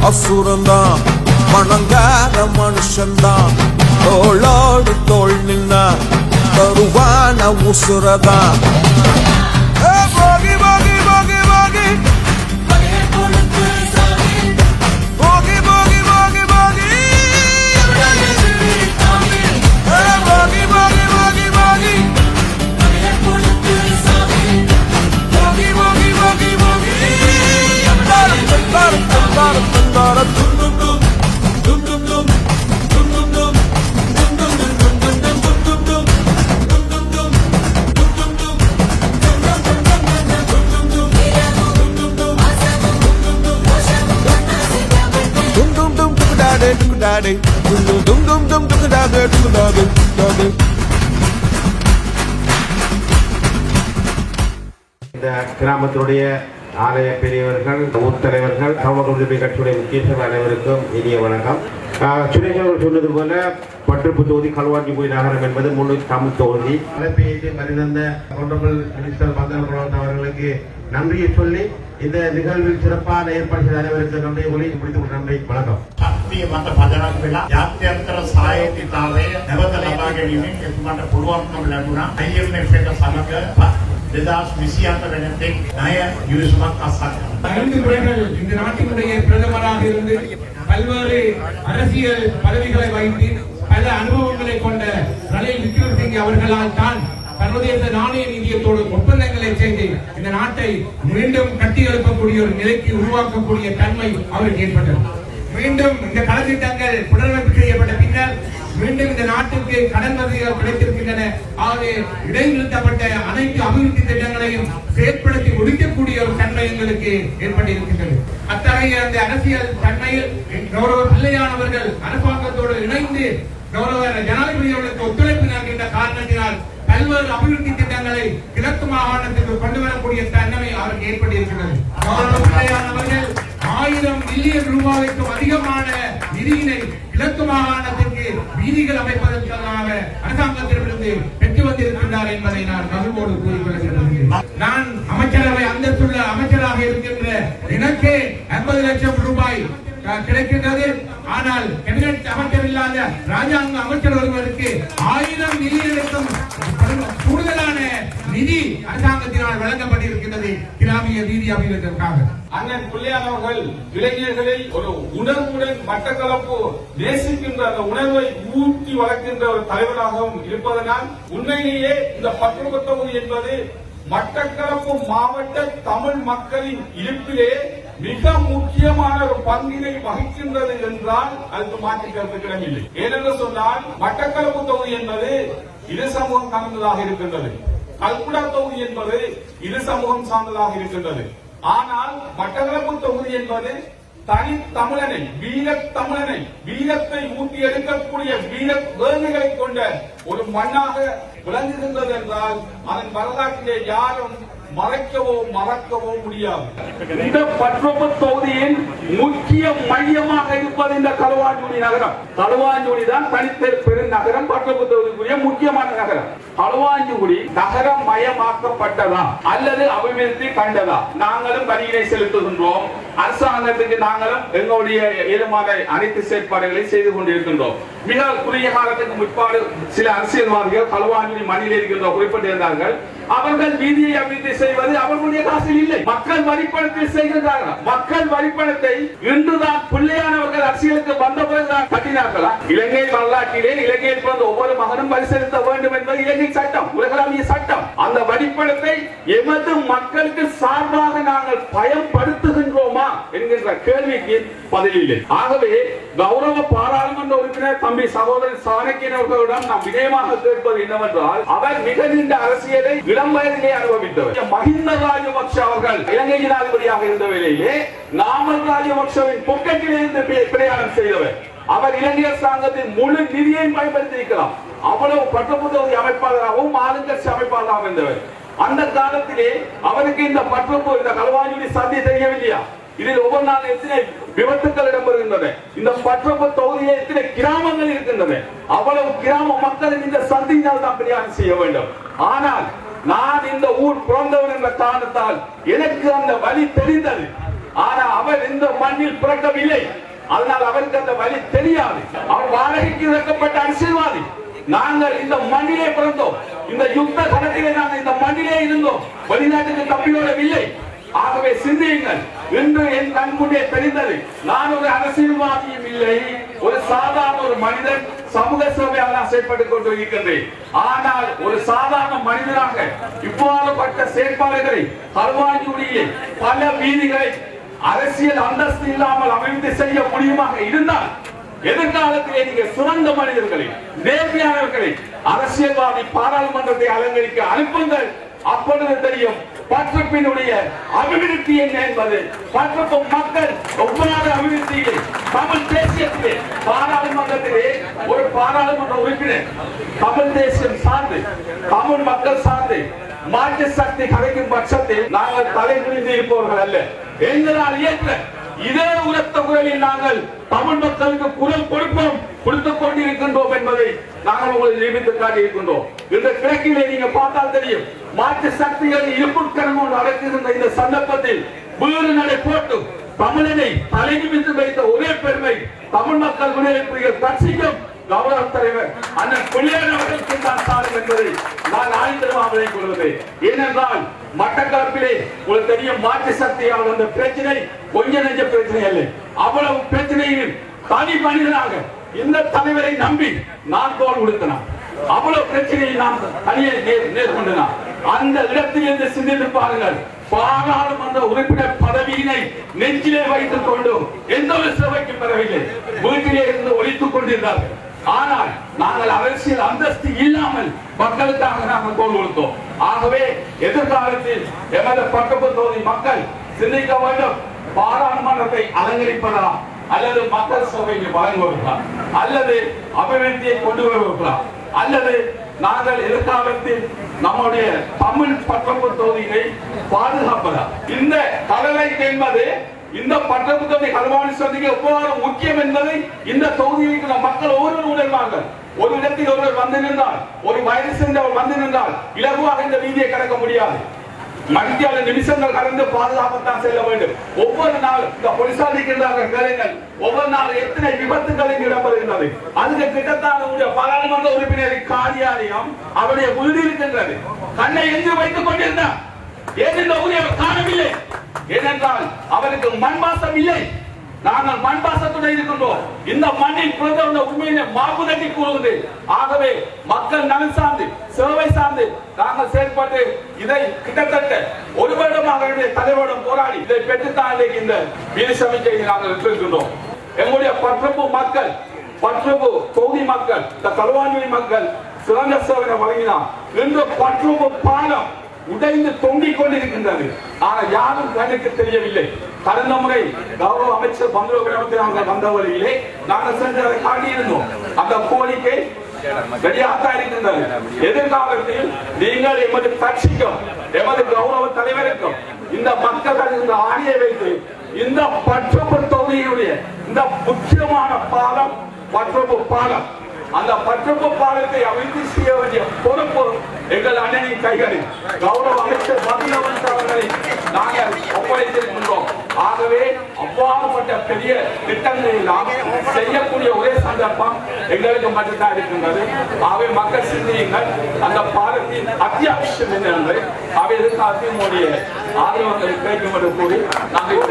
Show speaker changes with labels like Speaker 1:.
Speaker 1: அசுரந்தான் மணங்கார மனுஷன்தான் தோளோடு தோள் நின்ன தருவான உசுரதான்
Speaker 2: இந்த கிராமத்தினுடைய ஆலய பெரியவர்கள், ஊர் தலைவர்கள், சமூக உரிமை கட்சியுடைய முக்கியஸ்தர்கள் அனைவருக்கும் இனிய வணக்கம். சுரேஷ் அவர்கள் சொன்னது போல பற்றுப்பு தொகுதி களுவாஞ்சிக்குடி நகரம் என்பது முழு தமிழ் தொகுதி. அழைப்பை மறிந்த ஹானரபிள் மினிஸ்டர் வந்தன பிரபாகரன் அவர்களுக்கு நன்றியை சொல்லி இந்த நிகழ்வில் சிறப்பான ஏற்பாடு செய்த அனைவருக்கு நன்றியை சொல்லி முடித்து நன்றி வணக்கம்.
Speaker 3: ශක්තිය මත පදනක් වෙලා ජාත්‍යන්තර සහායකතාවය නැවත ලබා ගැනීමෙන් එතුමාට පුළුවන්කම ලැබුණා. IMF එක සමග 2027 වෙනතෙක් ණය යොමුවක් අත්සන්.
Speaker 4: 5 முறைகள் இந்த நாட்டினுடைய பிரதமராக இருந்து பல்வேறு அரசியல் பதவிகளை வைத்து பல அனுபவங்களை கொண்ட ரணில் விக்ரமசிங்கே அவர்களால் தான் சர்வதேச நாணய நிதியத்தோடு ஒப்பந்தங்களை செய்து இந்த நாட்டை மீண்டும் கட்டி எழுப்பக்கூடிய ஒரு நிலைக்கு உருவாக்கக்கூடிய தன்மை அவருக்கு ஏற்பட்டது. மீண்டும் இந்த களத்திட்டங்கள் புனரமைப்பு செய்யப்பட்ட பின்னர் மீண்டும் இந்த நாட்டுக்கு கடன் வசதிகள் கிடைத்திருக்கின்றன. ஆகவே இடைநிறுத்தப்பட்ட அனைத்து அபிவிருத்தி திட்டங்களையும் செயற்படுத்தி முடிக்கக்கூடிய ஒரு தன்மை எங்களுக்கு ஏற்பட்டிருக்கின்றது. அத்தகைய அந்த அரசியல் தன்மையில் கௌரவ பிள்ளையானவர்கள் அரசாங்கத்தோடு இணைந்து கௌரவ ஜனாதிபதி அவர்களுக்கு ஒத்துழைப்பு நல்கின்ற காரணத்தினால் பல்வேறு அபிவிருத்தி திட்டங்களை கிழக்கு மாகாணத்துக்கு கொண்டு வரக்கூடிய தன்மை அவருக்கு ஏற்பட்டிருக்கிறது. கௌரவ பிள்ளையானவர்கள் 1000 மில்லியன் ரூபாய்க்கும் அதிகமான நிதியினை கிழக்கு மாகாணத்திற்கு வீதிகள் அமைப்பதற்காக அரசாங்கத்திலிருந்து பெற்று வந்திருக்கின்றார் என்பதை நான் மகிழ்வோடு கூறிக்கொள்கிறேன். நான் அமைச்சரவை அந்தஸ்துள்ள அமைச்சராக இருக்கின்ற எனக்கே 50 லட்சம் ரூபாய் கிடைக்கின்றது. ஆனால் கேபினட் அமைச்சர் இல்லாத ராஜாங்க அமைச்சர் ஒருவருக்கு 1000 மில்லியனுக்கும் கூடுதலான நிதி அரசாங்கத்தினால் வழங்கப்பட்டிருக்கின்றது கிராமிய வீதி அபிவிருத்திற்காக.
Speaker 5: அண்ணன் பிள்ளையான் அவர்கள் இளைஞர்களை ஒரு உணர்வுடன் மட்டக்களப்பு நேசிக்கின்ற அந்த உணர்வை ஊற்றி வளர்க்கின்ற ஒரு தலைவராகவும் இருப்பதனால் உண்மையிலேயே இந்த பற்றுப்பு தொகுதி என்பது மட்டக்களப்பு மாவட்ட தமிழ் மக்களின் இருப்பிலே மிக முக்கியமான ஒரு பங்கினை வகிக்கின்றது என்றால் அதுக்கு மாற்றிக்கிறதுக்கு இடமில்லை. ஏனென்று சொன்னால் மட்டக்களப்பு தொகுதி என்பது இரு சமூகம் சார்ந்ததாக இருக்கின்றது. கல்குடா தொகுதி என்பது இரு சமூகம் சார்ந்ததாக இருக்கின்றது. ஆனால் மட்டக்களப்பு தொகுதி என்பது தனி தமிழனை, வீர தமிழனை, வீரத்தை ஊட்டி எடுக்கக்கூடிய வீர வேங்கைகளை கொண்ட ஒரு மண்ணாக விளங்குகின்றது என்றால் அதன் வரலாற்றிலே யாரும் மறைக்கவோ மறக்கவோ முடியாது. இந்த பற்றுப்பு தொகுதியின் முக்கிய மையமாக இருப்பது இந்த களுவாஞ்சுடி நகரம். களுவாஞ்சுடி தான் தனித்த பெருநகரம், பற்றுப்பு தொகுதிக்குரிய முக்கியமான நகரம். களுவாஞ்சுடி நகரம் மயமாக்கப்பட்டதா அல்லது அபிவிருத்தி கண்டதா? நாங்களும் வரியினை செலுத்துகின்றோம். அரசாங்கத்துக்கு நாங்களும் எங்களுடைய ஏதுமான அனைத்து செயற்பாடுகளை செய்து கொண்டிருக்கின்றோம். மிக குறுகிய காலத்துக்கு முற்பாடு சில அரசியல்வாதிகள் களுவாஞ்சுடி மண்ணில் இருக்கின்ற குறிப்பிட்டிருந்தார்கள். அவர்கள் வீதியை அபிவிருத்தி செய்வது அவர்களுடைய காசில் இல்லை, மக்கள் வரிப்பணத்தில் செய்கின்றார்கள். மக்கள் வரிப்பணத்தை இன்றுதான் பிள்ளையானவர்கள் அரசியலுக்கு வந்த பிறகுதான் கட்டினார்களா? இலங்கை வரலாற்றிலே இலங்கையில் பிறந்த ஒவ்வொரு மகனும் வரி செலுத்த வேண்டும் என்பது இலங்கை சட்டம், உலகளாவிய சட்டம். அந்த வரிப்பணத்தை எமது மக்களுக்கு சார்பாக நாங்கள் பயன்படுத்துகின்றோமா என்கின்ற கேள்விக்கு பதில் இல்லை. ஆகவே கௌரவ பாராளுமன்ற உறுப்பினர் தம்பி சகோதரர் சாணக்கியன் அவர்களிடம் நாம் விஜயமாக கேட்பது என்னவென்றால், அவர் மிக நீண்ட அரசியலை இளம் வயதிலே அனுபவித்தவர். மஹிந்த ராஜபக்ஷ அவர்கள் இலங்கை ஜனாதிபதியாக இருந்த வேளையிலே நாமல் ராஜபக்ஷவின் பொக்கெட்டில் இருந்து பிரயாணம் செய்தவர். அவர் இலங்கை அரசாங்கத்தின் முழு நிதியையும் பயன்படுத்தியிருக்கலாம். அவ்வளவு பற்றுப்பு தொகுதி அமைப்பாளராகவும் ஆளுங்கட்சி அமைப்பாளராகவும் இருந்தவர். அந்த காலத்திலே அவருக்கு இந்த பற்றுப்பு, இந்த களுவாஞ்சுடி சந்தி தெரியவில்லையா? இதில் ஒவ்வொரு நாள் எத்தனை விபத்துக்கள் இடம்பெறுகின்றன. இந்த பற்றுப்பு தொகுதியில் எத்தனை கிராமங்கள் இருக்கின்றன. அவ்வளவு கிராம மக்களின் இந்த சந்தியினால் தான் பிரயாணம் செய்ய வேண்டும். ஆனால் நான் இந்த ஊர் பிறந்தவன் என்ற காரணத்தால் எனக்கு அந்த வழி தெரிந்தது.
Speaker 6: ஆனா அவர் இந்த மண்ணில் பிறக்கவில்லை. அதனால் அவருக்கு அந்த வழி தெரியாது. அவர் வாடகைக்கு இறக்கப்பட்ட அரசியல்வாதி. நாங்கள் இந்த மண்ணிலே பிறந்தோம். இந்த யுத்த களத்திலே நாங்கள் இந்த மண்ணிலே இருந்தோம். வெளிநாட்டுக்கு தப்பியோடவில்லை. ஆகவே சிந்தியுங்கள். இன்று என் கண் முன்னே தெரிந்தது, நான் ஒரு அரசியல்வாதியும் இல்லை, ஒரு சாதாரண ஒரு மனிதன், சமூக சேவையாளர் செயல்பட்டுக் கொண்டிருக்கின்றேன். ஆனால் ஒரு சாதாரண மனிதனாக இவ்வாறுபட்ட செயற்பாடுகளை களுவாஞ்சிக்குடியிலே பல வீதிகளை அரசியல் அந்தஸ்து இல்லாமல் அமைந்து செய்ய முடியுமாக இருந்தால் எதிர்காலத்திலே நீங்க சிறந்த மனிதர்களை, நேர்மையானவர்களை அரசியல்வாதி பாராளுமன்றத்தை அலங்கரிக்க அனுப்புங்கள். அப்பொழுது தெரியும் பற்றப்பினுடைய அபிவிருத்தி என்ன என்பது. பற்றப்பும் மக்கள் ஒவ்வொரு அபிவிருத்தியை தமிழ் தேசியத்திலே பாராளுமன்றத்திலே ஒரு பாராளுமன்ற உறுப்பினர் தமிழ் தேசியம் சார்ந்து, தமிழ் மக்கள் சார்ந்து மாற்று சக்தி கலைக்கும் பட்சத்தில் நாங்கள் தலைகுனிந்து இருப்பவர்கள் அல்ல. எங்களால் இயற்ற இதே உரத்த குரலில் நாங்கள் தமிழ் மக்களுக்கு குரல் கொடுத்துக் கொண்டிருக்கின்றோம் என்பதை நாங்கள் உங்களை நிரூபித்து காட்டியிருக்கின்றோம். இந்த கிழக்கிலே நீங்க பார்த்தால் தெரியும், மாற்று சக்திகள் இருப்புக்கரமோடு நடக்கின்ற இந்த சந்தர்ப்பத்தில் வீறு நடை போட்டு தமிழனை தலைநிமித்து வைத்த ஒரே பெருமை தமிழ் மக்கள் விடுதலை கட்சிக்கும் கௌரவ தலைவர் அண்ணன் பிள்ளையானவர்களுக்கு தான் சாரும் என்பதை நான் ஆய்ந்தமாக கொள்வதேன். ஏனென்றால் மட்டக்களப்பிலே உங்களுக்கு தெரியும், மாற்று சக்தியால் வந்த பிரச்சனை கொஞ்ச நெஞ்ச பிரச்சனை அல்ல. அவ்வளவு பிரச்சனையில் தனி மனிதனாக இந்த தலைவரை நம்பி நான் தோல் கொடுத்தனான். அவ்வளவு பிரச்சனையை நான் தனியே நேர்கொண்டனான். அந்த இடத்தில் இருந்து சிந்தித்து பாருங்கள். பாராளுமன்ற உறுப்பினர் பதவியினை நெஞ்சிலே வைத்துக் கொண்டு எந்த ஒரு சேவைக்கும் பெறவில்லை. வீட்டிலே இருந்து ஒழித்துக் கொண்டிருந்தார்கள். ஆனால் நாங்கள் அரசியல் அந்தஸ்து இல்லாமல் மக்களுக்காக நாங்கள் தோல் கொடுத்தோம். ஆகவே எதிர்காலத்தில் எமது பக்கப்பு தொகுதி மக்கள் சிந்திக்க வேண்டும். பாராளுமன்றத்தை அலங்கரிப்பதா அல்லது மக்கள் சேவையை வழங்குவதா அல்லது அபிவிருத்தியை கொண்டு வருவதா அல்லது நாங்கள் எதிர்காலத்தில் நம்முடைய தமிழ் பக்கப்பு தொகுதியை பாதுகாப்பதா? இந்த கடலை என்பது இந்த பட்டப்பு தொகுதி களுவாஞ்சி சந்திக்கு எவ்வாறு முக்கியம் என்பதை இந்த தொகுதியில் இருக்கிற மக்கள் ஒவ்வொரு உணர்வார்கள். ஒரு இடத்தில் ஒருவர் வந்து நின்றால், ஒரு வயது சென்றவர் வந்து நின்றால் இலகுவாக இந்த வீதியை கடக்க முடியாது. மணிக்கால நிமிஷங்கள் கடந்து பாதுகாப்பத்தான் செல்ல வேண்டும். ஒவ்வொரு நாள் இந்த போலீசார் கேளுங்கள், ஒவ்வொரு நாள் எத்தனை விபத்துகள் இடம்பெறுகின்றது. அதுக்கு கிட்டத்தட்ட பாராளுமன்ற உறுப்பினரின் காரியாலயம் அவருடைய வீடு இருக்கின்றது. கண்ணை எங்கு வைத்துக் கொண்டிருந்தார். ஏன் இந்த ஊரை அவர் காணவில்லை? ஏனென்றால் அவருக்கு மண்பாசம் இல்லை. நாங்கள் மண்பாசத்துடன் இருக்கின்றோம். இந்த மண்ணின் பிறந்த உண்மையினை மார்பு தட்டி கூறுவது. ஆகவே மக்கள் நலன் சார்ந்து, சேவை சார்ந்து நாங்கள் செயல்பட்டு இதை கிட்டத்தட்ட ஒரு வருடமாக தலைவரிடம் போராடி இதை பெற்றுத்தான் இந்த வீதி சமிக்கையை நாங்கள் இருக்கின்றோம். எங்களுடைய பற்றப்பு மக்கள், பற்றப்பு தொகுதி மக்கள், இந்த களுவாஞ்சி மக்கள் சிறந்த சேவை வழங்கினார். இன்று பற்றப்பு பாலம் உடைந்து தொங்கிக் கொண்டிருக்கின்றது. ஆனால் யாரும் கண்ணுக்கு தெரியவில்லை. கடந்த முறை கௌரவ அமைச்சர் பந்துவ கிராமத்தில் நாங்கள் வந்த வழியிலே நாங்கள் சென்றதை காட்டியிருந்தோம். அந்த கோரிக்கை வெளியாகத்தான் இருக்கின்றது. எதிர்காலத்தில் நீங்கள் எமது கட்சிக்கும் எமது கௌரவ தலைவருக்கும் இந்த மக்கள் இந்த ஆணையை வைத்து இந்த பற்றப்பு தொகுதியுடைய இந்த முக்கியமான பாலம் பற்றப்பு பாலம், அந்த பற்றப்பு பாலத்தை அபிவிருத்தி செய்ய வேண்டிய பொறுப்பு எங்கள் அண்ணனின் கைகளில் கௌரவ அமைச்சர் மதியவன் அவர்களை நாங்கள் ஒப்படைத்திருக்கின்றோம். ஆகவே அவ்வாறுபட்ட பெரிய திட்டங்களை எல்லாம் செய்யக்கூடிய ஒரே சந்தர்ப்பம் எங்களுக்கு மட்டும்தான் இருக்கின்றது. ஆகவே மக்கள் சிந்தியுங்கள். அந்த பாலத்தின் அத்தியாவசியம் என்ன என்று அவை எதிர்காலத்தில் உங்களுடைய ஆதரவுகளை கிடைக்கும் என்று கூறி நாங்கள்